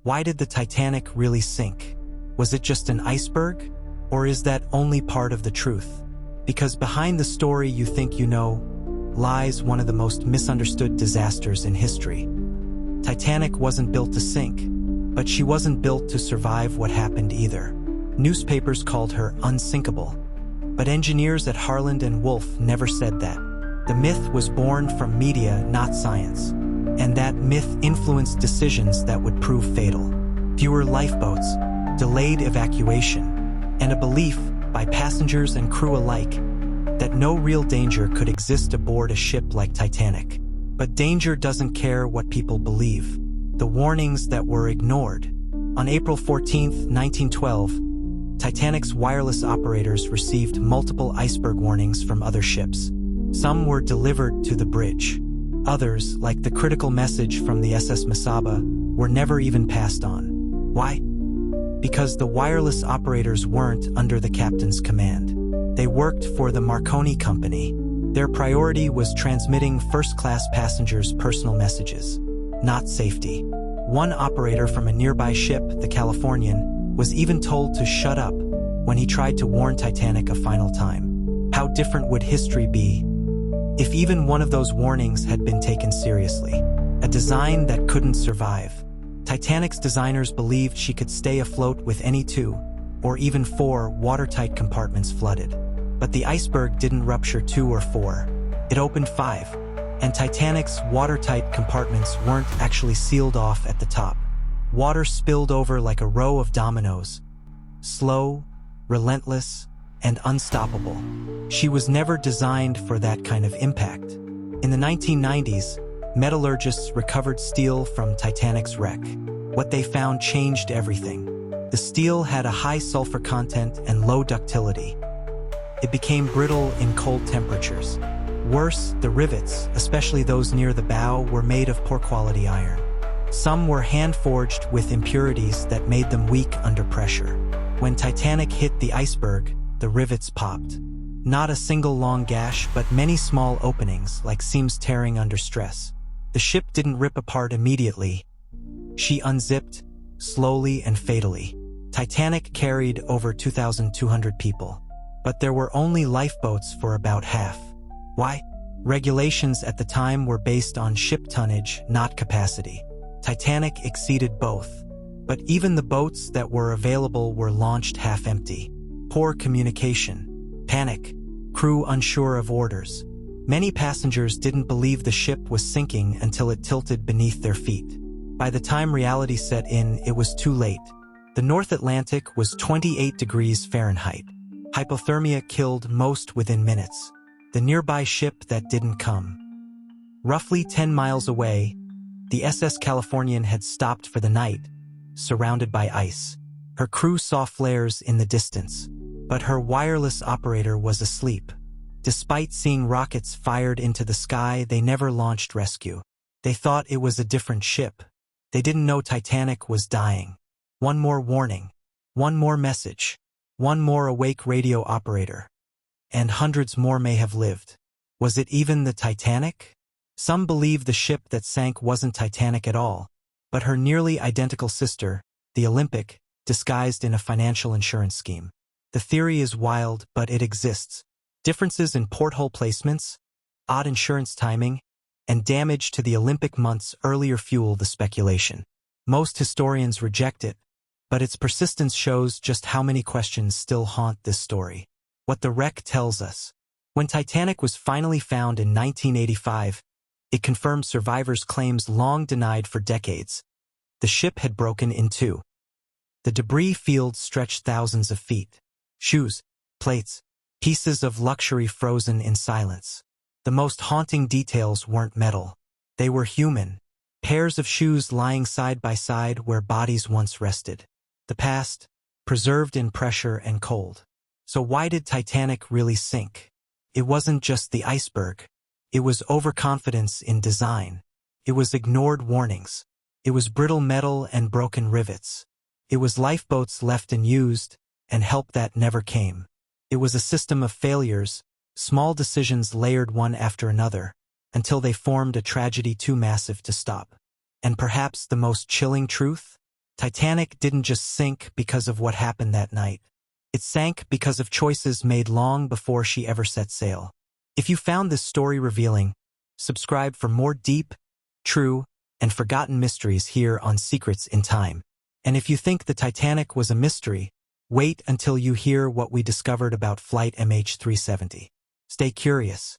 Why did the Titanic really sink? Was it just an iceberg? Or is that only part of the truth? Because behind the story you think you know lies one of the most misunderstood disasters in history. Titanic wasn't built to sink, but she wasn't built to survive what happened either. Newspapers called her unsinkable, but engineers at Harland and Wolff never said that. The myth was born from media, not science, and that myth influenced decisions that would prove fatal. Fewer lifeboats, delayed evacuation, and a belief by passengers and crew alike that no real danger could exist aboard a ship like Titanic. But danger doesn't care what people believe. The warnings that were ignored. On April 14, 1912, Titanic's wireless operators received multiple iceberg warnings from other ships. Some were delivered to the bridge. Others, like the critical message from the SS Mesaba, were never even passed on. Why? Because the wireless operators weren't under the captain's command. They worked for the Marconi Company. Their priority was transmitting first-class passengers' personal messages, not safety. One operator from a nearby ship, the Californian, was even told to shut up when he tried to warn Titanic a final time. How different would history be if even one of those warnings had been taken seriously? A design that couldn't survive. Titanic's designers believed she could stay afloat with any 2 or even 4 watertight compartments flooded. But the iceberg didn't rupture 2 or 4. It opened 5, and Titanic's watertight compartments weren't actually sealed off at the top. Water spilled over like a row of dominoes. Slow, relentless, and unstoppable. She was never designed for that kind of impact. In the 1990s, metallurgists recovered steel from Titanic's wreck. What they found changed everything. The steel had a high sulfur content and low ductility. It became brittle in cold temperatures. Worse, the rivets, especially those near the bow, were made of poor quality iron. Some were hand-forged with impurities that made them weak under pressure. When Titanic hit the iceberg, the rivets popped. Not a single long gash, but many small openings, like seams tearing under stress. The ship didn't rip apart immediately. She unzipped, slowly and fatally. Titanic carried over 2,200 people. But there were only lifeboats for about half. Why? Regulations at the time were based on ship tonnage, not capacity. Titanic exceeded both. But even the boats that were available were launched half-empty. Poor communication. Panic. Crew unsure of orders. Many passengers didn't believe the ship was sinking until it tilted beneath their feet. By the time reality set in, it was too late. The North Atlantic was 28 degrees Fahrenheit. Hypothermia killed most within minutes. The nearby ship that didn't come. Roughly 10 miles away, the SS Californian had stopped for the night, surrounded by ice. Her crew saw flares in the distance, but her wireless operator was asleep. Despite seeing rockets fired into the sky, they never launched rescue. They thought it was a different ship. They didn't know Titanic was dying. One more warning. One more message. One more awake radio operator. And hundreds more may have lived. Was it even the Titanic? Some believe the ship that sank wasn't Titanic at all, but her nearly identical sister, the Olympic, disguised in a financial insurance scheme. The theory is wild, but it exists. Differences in porthole placements, odd insurance timing, and damage to the Olympic months earlier fuel the speculation. Most historians reject it, but its persistence shows just how many questions still haunt this story. What the wreck tells us. When Titanic was finally found in 1985, it confirmed survivors' claims long denied for decades. The ship had broken in 2. The debris field stretched thousands of feet. Shoes, plates, pieces of luxury frozen in silence. The most haunting details weren't metal. They were human. Pairs of shoes lying side by side where bodies once rested. The past, preserved in pressure and cold. So why did Titanic really sink? It wasn't just the iceberg. It was overconfidence in design. It was ignored warnings. It was brittle metal and broken rivets. It was lifeboats left unused and help that never came. It was a system of failures, small decisions layered one after another, until they formed a tragedy too massive to stop. And perhaps the most chilling truth? Titanic didn't just sink because of what happened that night. It sank because of choices made long before she ever set sail. If you found this story revealing, subscribe for more deep, true, and forgotten mysteries here on Secrets in Time. And if you think the Titanic was a mystery, wait until you hear what we discovered about Flight MH370. Stay curious,